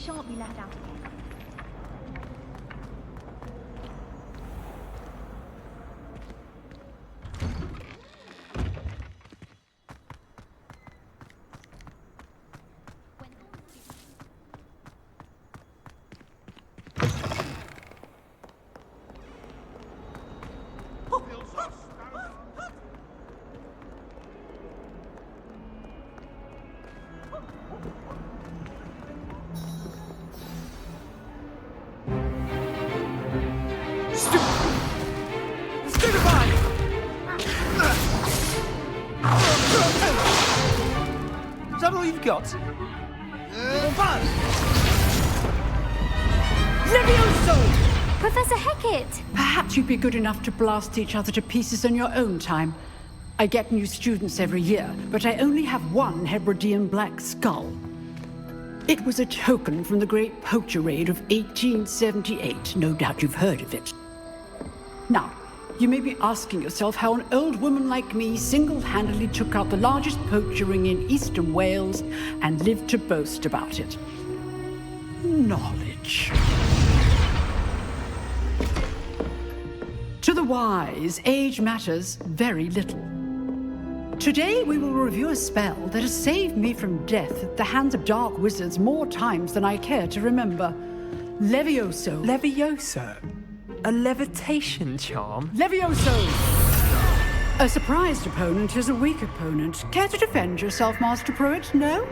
shan't be left out again. Is that all you've got? Levioso! Professor Hecat! Perhaps you'd be good enough to blast each other to pieces in your own time. I get new students every year, but I only have one Hebridean black skull. It was a token from the Great Poacher Raid of 1878. No doubt you've heard of it. Now, you may be asking yourself how an old woman like me single-handedly took out the largest poacher ring in eastern Wales and lived to boast about it. Knowledge. To the wise, age matters very little. Today we will review a spell that has saved me from death at the hands of dark wizards more times than I care to remember. Levioso. Levioso? A levitation charm? Levioso! A surprised opponent is a weak opponent. Care to defend yourself, Master Pruitt? No?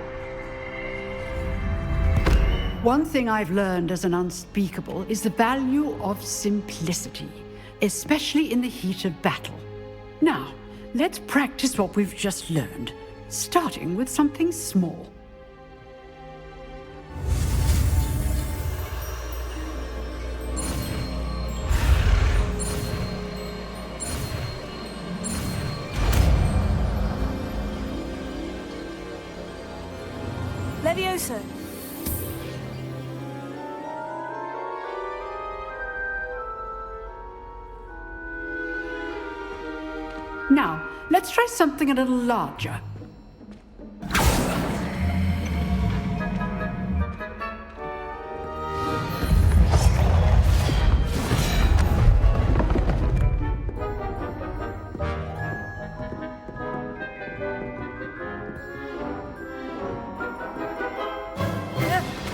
One thing I've learned as an unspeakable is the value of simplicity, especially in the heat of battle. Now, let's practice what we've just learned, starting with something small. Levioso. Now, let's try something a little larger.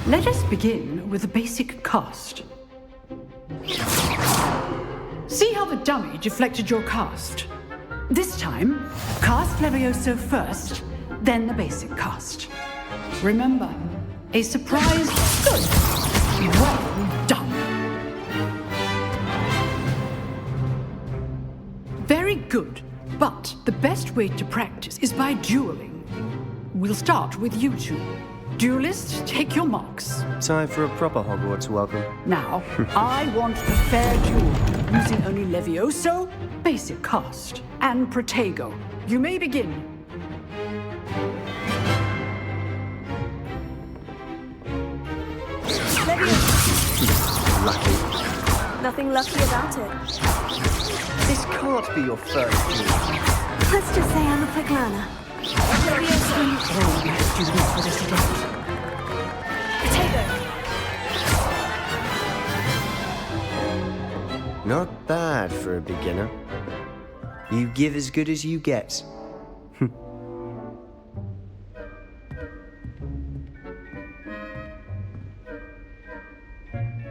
Let us begin with the basic cast. See how the dummy deflected your cast? This time, cast Levioso first, then the basic cast. Remember, a surprise. Good. Well done. Very good, but the best way to practice is by dueling. We'll start with you two. Duelists, take your marks. Time for a proper Hogwarts welcome. Now, I want a fair duel, using only Levioso, basic cast, and Protego. You may begin. Levioso. Lucky. Nothing lucky about it. This can't be your first duel. Let's just say I'm a quick learner. Levioso. All my students for this event. Potato. Not bad for a beginner. You give as good as you get.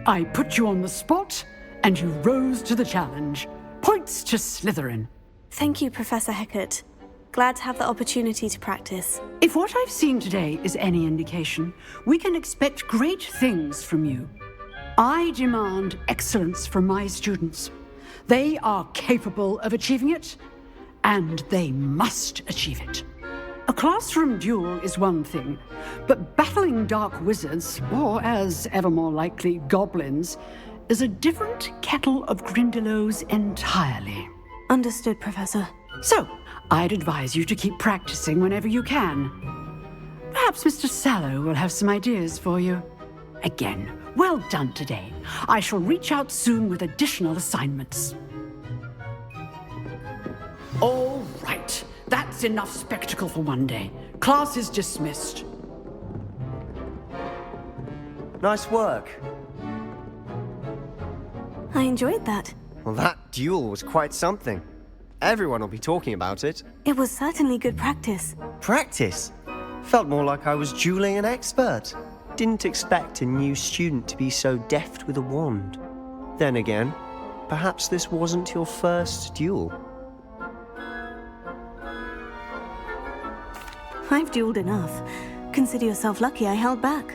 I put you on the spot, and you rose to the challenge. Points to Slytherin. Thank you, Professor Hecat. Glad to have the opportunity to practice. If what I've seen today is any indication, we can expect great things from you. I demand excellence from my students. They are capable of achieving it, and they must achieve it. A classroom duel is one thing, but battling dark wizards, or as ever more likely, goblins, is a different kettle of Grindylows entirely. Understood, Professor. So, I'd advise you to keep practicing whenever you can. Perhaps Mr. Sallow will have some ideas for you. Again, well done today. I shall reach out soon with additional assignments. All right. That's enough spectacle for one day. Class is dismissed. Nice work. I enjoyed that. Well, that duel was quite something. Everyone will be talking about it. It was certainly good practice. Practice? Felt more like I was dueling an expert. Didn't expect a new student to be so deft with a wand. Then again, perhaps this wasn't your first duel. I've dueled enough. Consider yourself lucky I held back.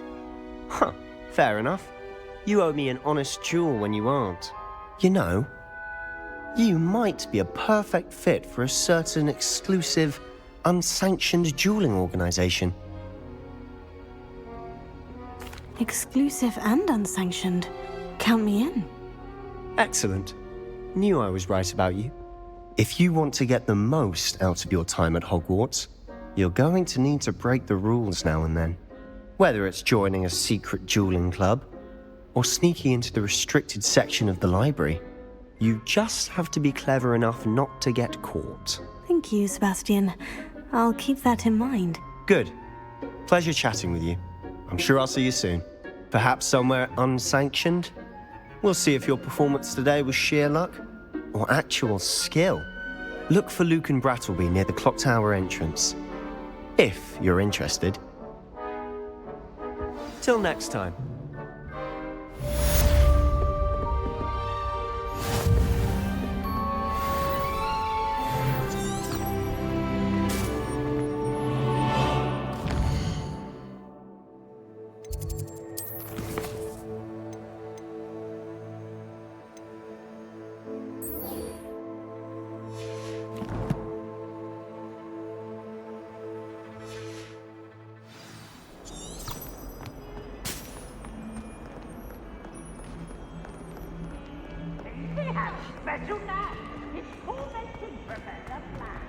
Huh, fair enough. You owe me an honest duel when you aren't. You know, you might be a perfect fit for a certain exclusive, unsanctioned dueling organization. Exclusive and unsanctioned. Count me in. Excellent. Knew I was right about you. If you want to get the most out of your time at Hogwarts, you're going to need to break the rules now and then. Whether it's joining a secret dueling club, or sneaking into the restricted section of the library, you just have to be clever enough not to get caught. Thank you, Sebastian. I'll keep that in mind. Good. Pleasure chatting with you. I'm sure I'll see you soon. Perhaps somewhere unsanctioned? We'll see if your performance today was sheer luck or actual skill. Look for Luke and Brattleby near the clock tower entrance, if you're interested. Till next time. Special now. It's tormenting Professor Black.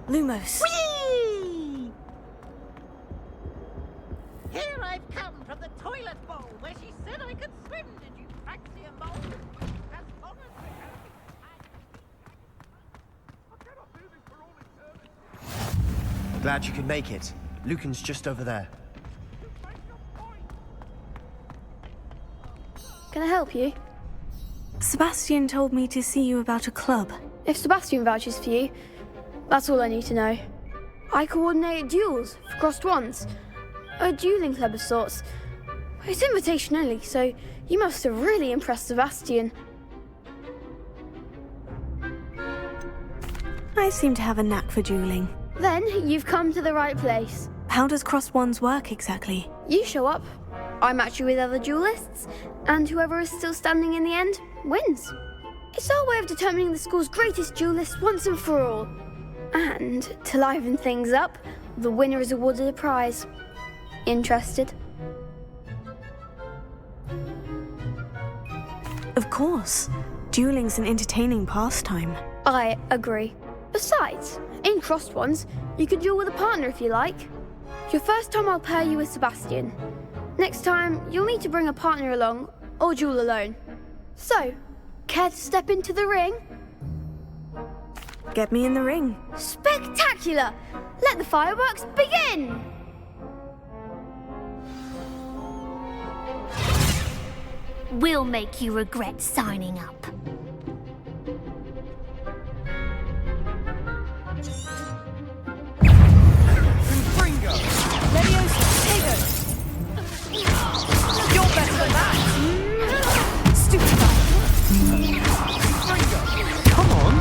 Lumos. Whee! Here I've come from the toilet bowl where she said I could swim. Did you fancy a mole? As long as we have Glad you could make it. Lucan's just over there. Can I help you? Sebastian told me to see you about a club. If Sebastian vouches for you, that's all I need to know. I coordinate duels for crossed wands. A dueling club of sorts. It's invitation only, so you must have really impressed Sebastian. I seem to have a knack for dueling. Then you've come to the right place. How does crossed wands work exactly? You show up, I match you with other duelists, and whoever is still standing in the end wins. It's our way of determining the school's greatest duelist once and for all. And to liven things up, the winner is awarded a prize. Interested? Of course. Dueling's an entertaining pastime. I agree. Besides, in crossed ones, you can duel with a partner if you like. Your first time I'll pair you with Sebastian. Next time, you'll need to bring a partner along, or duel alone. So, care to step into the ring? Get me in the ring. Spectacular! Let the fireworks begin! We'll make you regret signing up. Leviosa, Tego! You're better than that! Stupefy! Come on!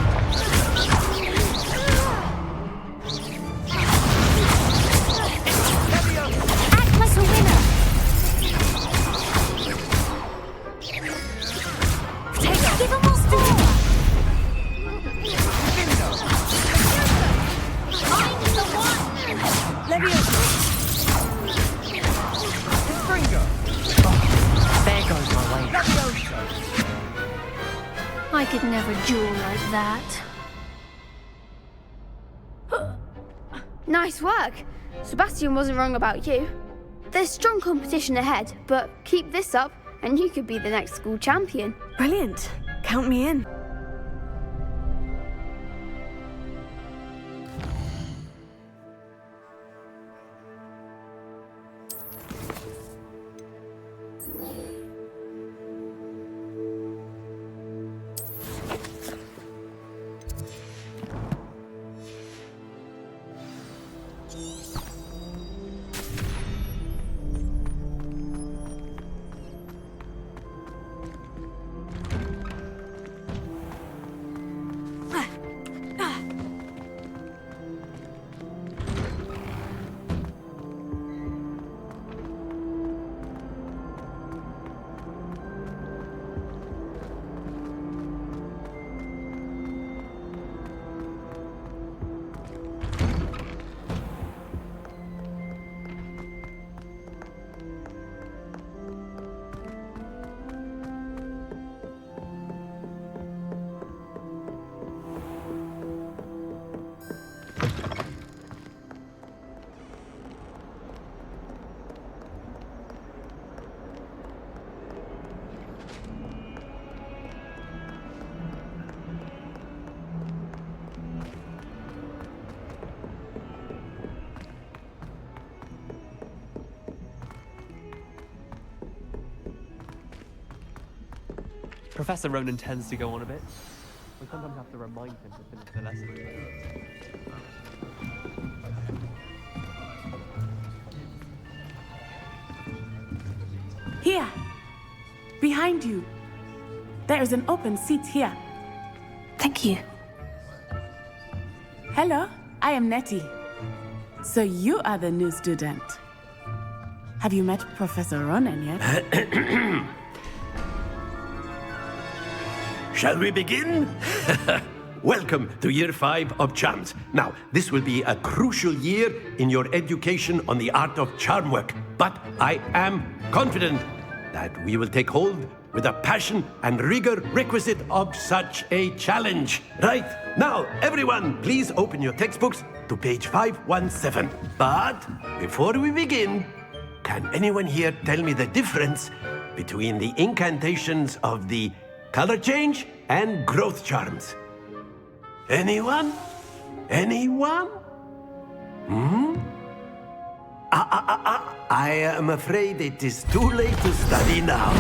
Act like a winner. Give him more score. I'm the one. Leviosa! I could never duel like that. Nice work. Sebastian wasn't wrong about you. There's strong competition ahead, but keep this up and you could be the next school champion. Brilliant. Count me in. Professor Ronan tends to go on a bit. We sometimes have to remind him to finish the lesson. Here, behind you. There is an open seat here. Thank you. Hello, I am Nettie. So you are the new student. Have you met Professor Ronan yet? Shall we begin? Welcome to Year 5 of Charms. Now, this will be a crucial year in your education on the art of charm work. But I am confident that we will take hold with the passion and rigor requisite of such a challenge. Right, now, everyone, please open your textbooks to page 517. But before we begin, can anyone here tell me the difference between the incantations of the color change and growth charms? Anyone? Anyone? I am afraid it is too late to study now.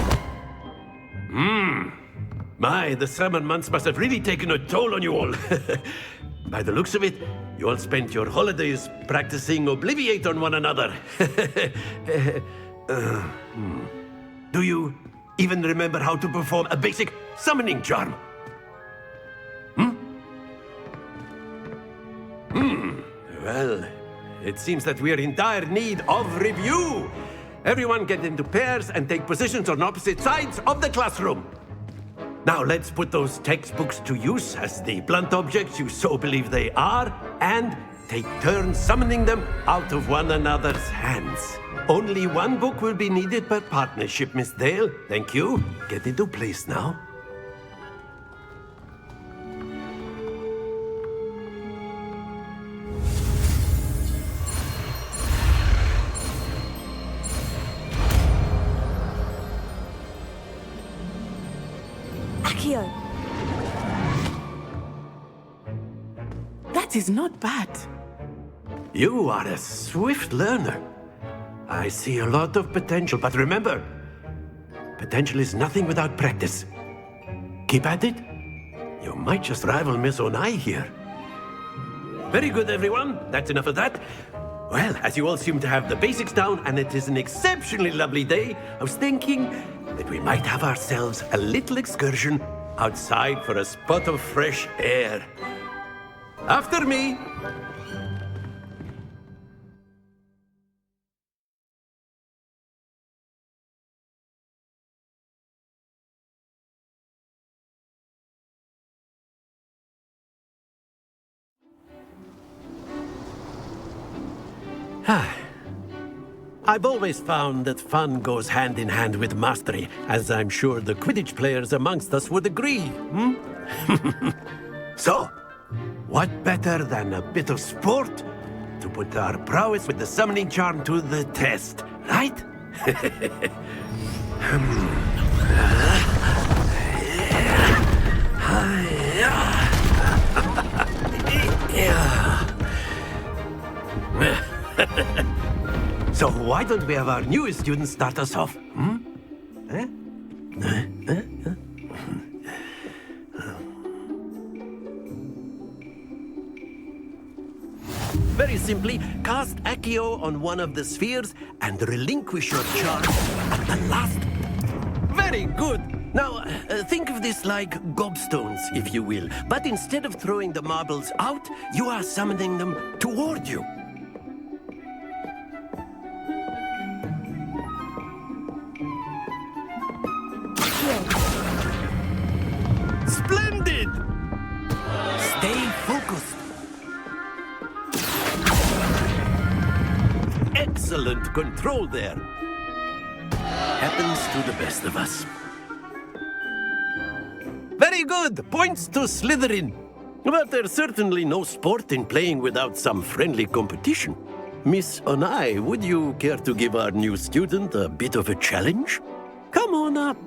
My, the summer months must have really taken a toll on you all. By the looks of it, you all spent your holidays practicing Obliviate on one another. Do you even remember how to perform a basic summoning charm? Well, it seems that we are in dire need of review. Everyone get into pairs and take positions on opposite sides of the classroom. Now let's put those textbooks to use as the blunt objects you so believe they are, and take turns summoning them out of one another's hands. Only one book will be needed per partnership, Miss Dale. Thank you. Get into place now. Accio. That is not bad. You are a swift learner. I see a lot of potential, but remember, potential is nothing without practice. Keep at it. You might just rival Miss Onai here. Very good, everyone. That's enough of that. Well, as you all seem to have the basics down, and it is an exceptionally lovely day, I was thinking that we might have ourselves a little excursion outside for a spot of fresh air. After me. I've always found that fun goes hand in hand with mastery, as I'm sure the Quidditch players amongst us would agree. So, what better than a bit of sport to put our prowess with the summoning charm to the test, right? So why don't we have our newest student start us off? Eh? Very simply, cast Accio on one of the spheres and relinquish your charm at the last. Very good! Now, think of this like gobstones, if you will. But instead of throwing the marbles out, you are summoning them toward you. Splendid! Stay focused. Excellent control there. Happens to the best of us. Very good! Points to Slytherin. But there's certainly no sport in playing without some friendly competition. Miss Onai, would you care to give our new student a bit of a challenge? Come on up.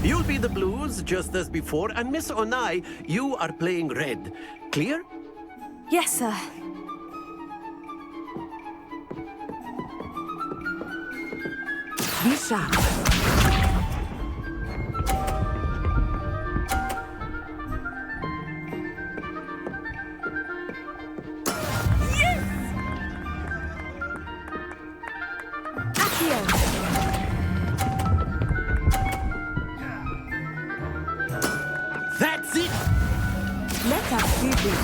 You'll be the blues, just as before, and Miss Onai, you are playing red. Clear? Yes, sir. Be sharp. That's it! Let us see this.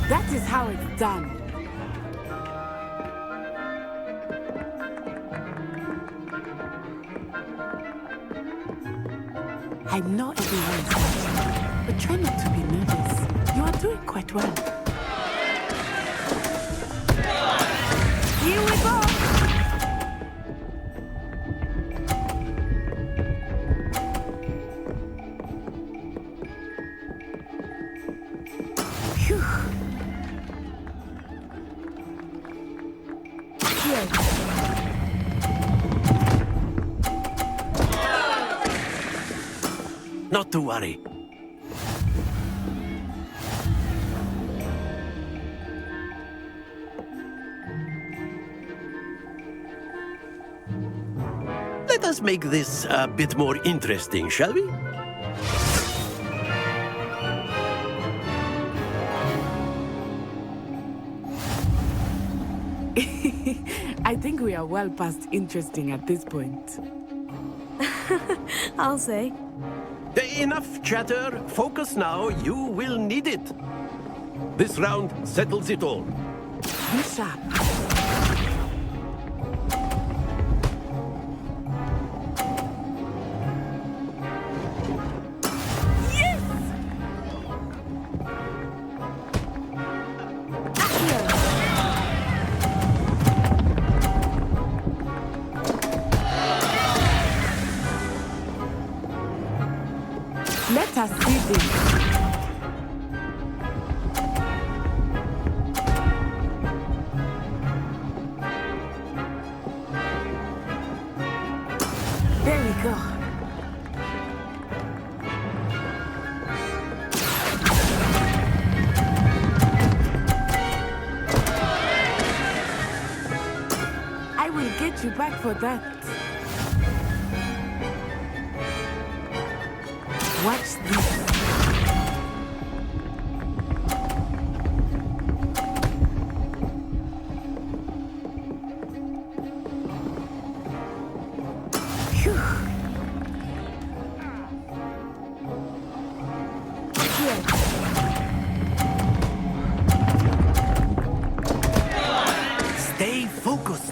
That is how it's done. I know everyone is watching, but try not to be nervous. You are doing quite well. Here we go! Phew. Not to worry. Let us make this a bit more interesting, shall we? I think we are well past interesting at this point. I'll say. Enough chatter. Focus now. You will need it. This round settles it all. Be sharp. Let us see this. There we go. I will get you back for that. Watch this. Phew. Here. Stay focused.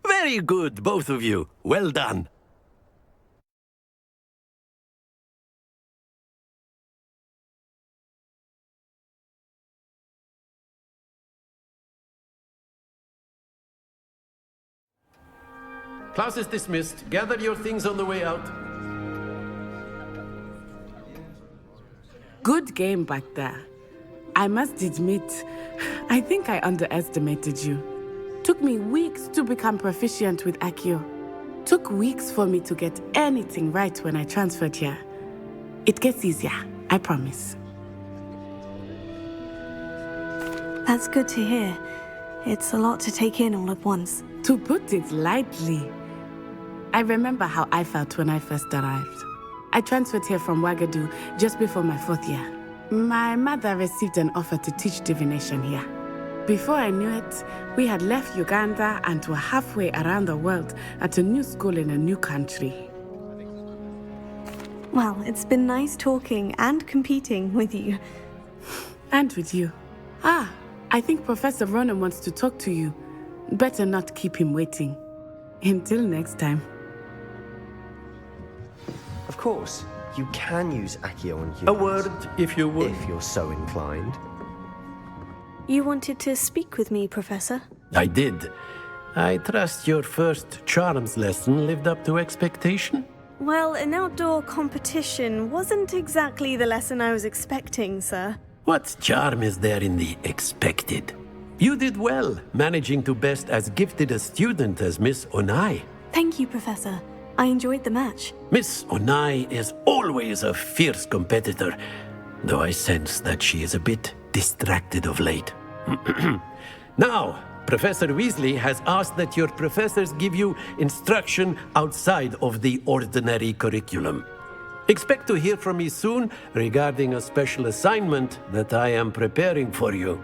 Very Very good, both of you. Well done. Class is dismissed. Gather your things on the way out. Good game back there. I must admit, I think I underestimated you. Took me weeks to become proficient with Accio. Took weeks for me to get anything right when I transferred here. It gets easier, I promise. That's good to hear. It's a lot to take in all at once. To put it lightly, I remember how I felt when I first arrived. I transferred here from Ouagadougou just before my 4th year. My mother received an offer to teach divination here. Before I knew it, we had left Uganda and were halfway around the world at a new school in a new country. Well, it's been nice talking and competing with you. And with you. Ah, I think Professor Ronan wants to talk to you. Better not keep him waiting. Until next time. Of course, you can use Accio on humans. A word, if you would. If you're so inclined. You wanted to speak with me, Professor? I did. I trust your first charms lesson lived up to expectation? Well, an outdoor competition wasn't exactly the lesson I was expecting, sir. What charm is there in the expected? You did well, managing to best as gifted a student as Miss Onai. Thank you, Professor. I enjoyed the match. Miss Onai is always a fierce competitor, though I sense that she is a bit distracted of late. Now, Professor Weasley has asked that your professors give you instruction outside of the ordinary curriculum. Expect to hear from me soon regarding a special assignment that I am preparing for you.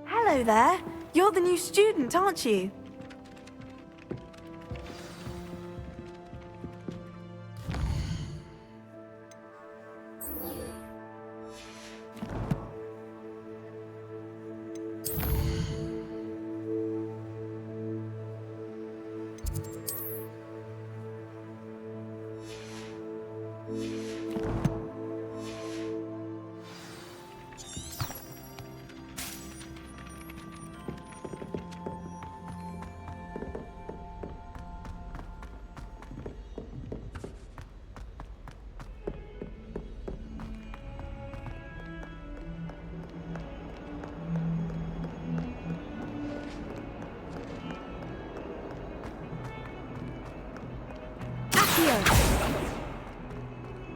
Hello there. You're the new student, aren't you?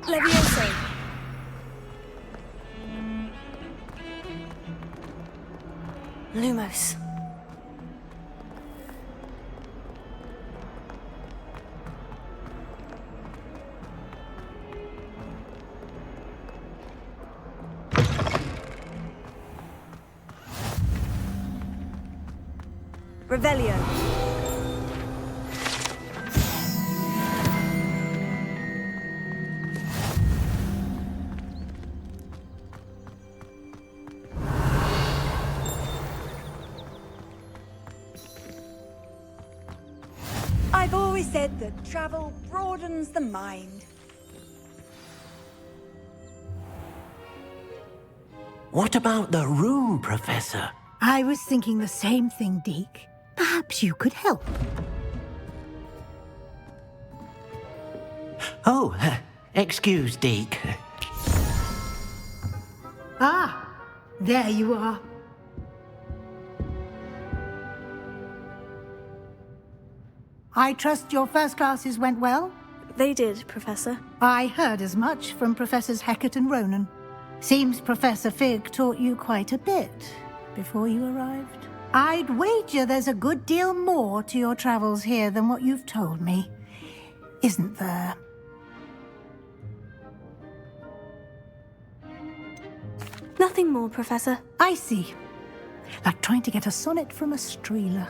Levioso. Lumos. Revelio. I've always said that travel broadens the mind. What about the room, Professor? I was thinking the same thing, Deke. Perhaps you could help. Oh, excuse, Deke. Ah, there you are. I trust your first classes went well? They did, Professor. I heard as much from Professors Hecat and Ronan. Seems Professor Fig taught you quite a bit before you arrived. I'd wager there's a good deal more to your travels here than what you've told me, isn't there? Nothing more, Professor. I see. Like trying to get a sonnet from a streeler.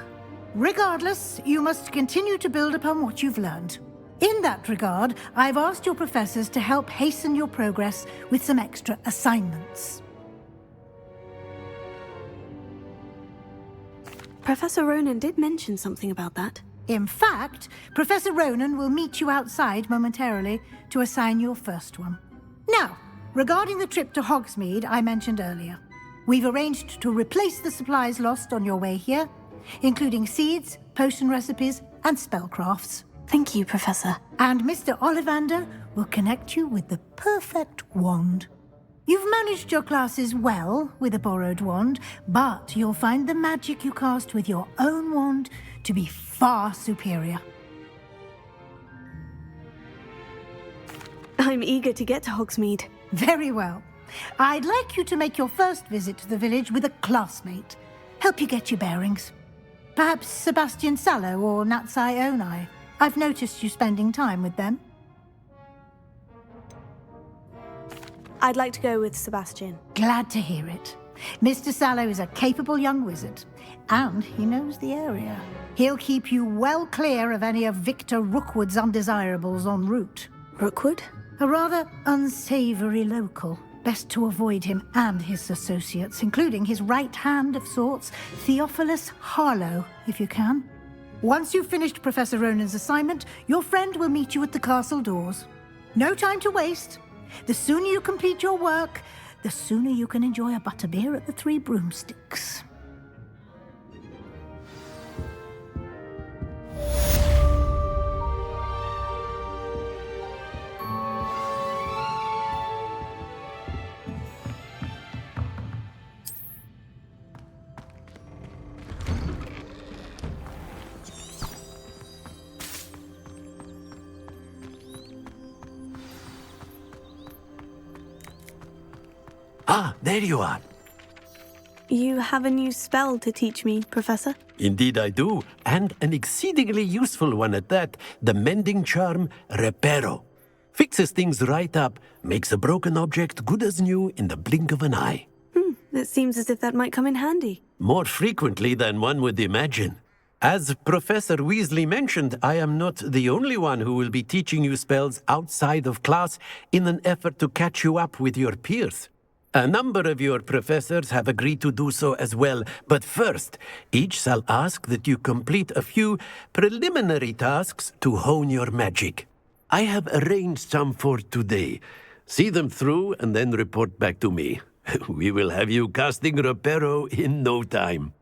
Regardless, you must continue to build upon what you've learned. In that regard, I've asked your professors to help hasten your progress with some extra assignments. Professor Ronan did mention something about that. In fact, Professor Ronan will meet you outside momentarily to assign your first one. Now, regarding the trip to Hogsmeade I mentioned earlier, we've arranged to replace the supplies lost on your way here, including seeds, potion recipes, and spellcrafts. Thank you, Professor. And Mr. Ollivander will connect you with the perfect wand. You've managed your classes well with a borrowed wand, but you'll find the magic you cast with your own wand to be far superior. I'm eager to get to Hogsmeade. Very well. I'd like you to make your first visit to the village with a classmate. Help you get your bearings. Perhaps Sebastian Sallow or Natsai Onai. I've noticed you spending time with them. I'd like to go with Sebastian. Glad to hear it. Mr. Sallow is a capable young wizard, and he knows the area. He'll keep you well clear of any of Victor Rookwood's undesirables en route. Rookwood? A rather unsavory local. Best to avoid him and his associates, including his right hand of sorts, Theophilus Harlow, if you can. Once you've finished Professor Ronan's assignment, your friend will meet you at the castle doors. No time to waste. The sooner you complete your work, the sooner you can enjoy a butterbeer at the Three Broomsticks. Ah, there you are. You have a new spell to teach me, Professor? Indeed I do, and an exceedingly useful one at that, the mending charm Reparo. Fixes things right up, makes a broken object good as new in the blink of an eye. It seems as if that might come in handy. More frequently than one would imagine. As Professor Weasley mentioned, I am not the only one who will be teaching you spells outside of class in an effort to catch you up with your peers. A number of your professors have agreed to do so as well, but first, each shall ask that you complete a few preliminary tasks to hone your magic. I have arranged some for today. See them through and then report back to me. We will have you casting Reparo in no time.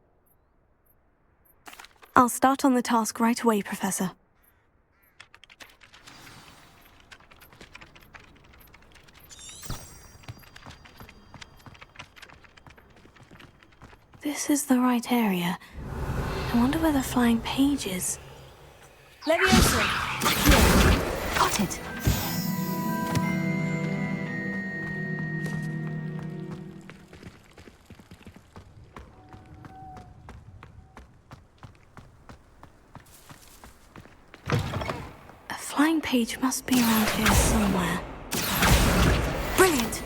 I'll start on the task right away, Professor. This is the right area. I wonder where the flying page is. Leviosa! Here. Got it. A flying page must be around here somewhere. Brilliant!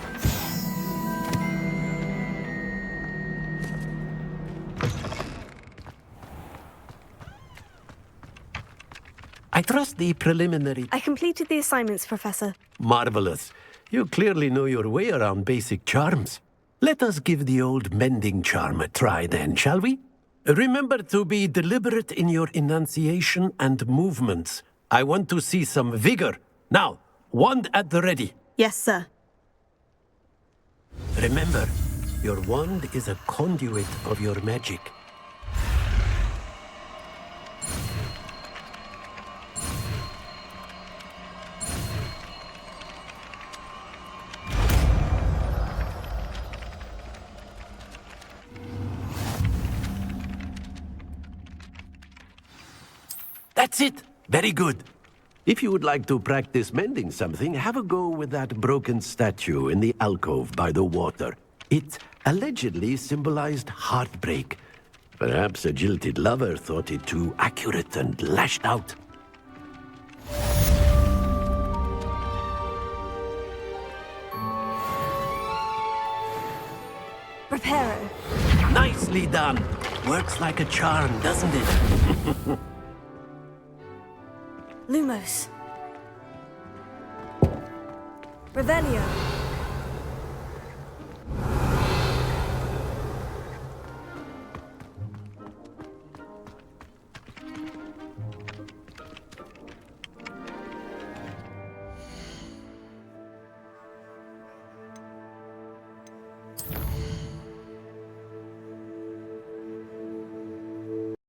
I trust the preliminary... I completed the assignments, Professor. Marvelous. You clearly know your way around basic charms. Let us give the old mending charm a try then, shall we? Remember to be deliberate in your enunciation and movements. I want to see some vigor. Now, wand at the ready. Yes, sir. Remember, your wand is a conduit of your magic. That's it. Very good. If you would like to practice mending something, have a go with that broken statue in the alcove by the water. It allegedly symbolized heartbreak. Perhaps a jilted lover thought it too accurate and lashed out. Reparo. Nicely done. Works like a charm, doesn't it? Lumos. Revelio.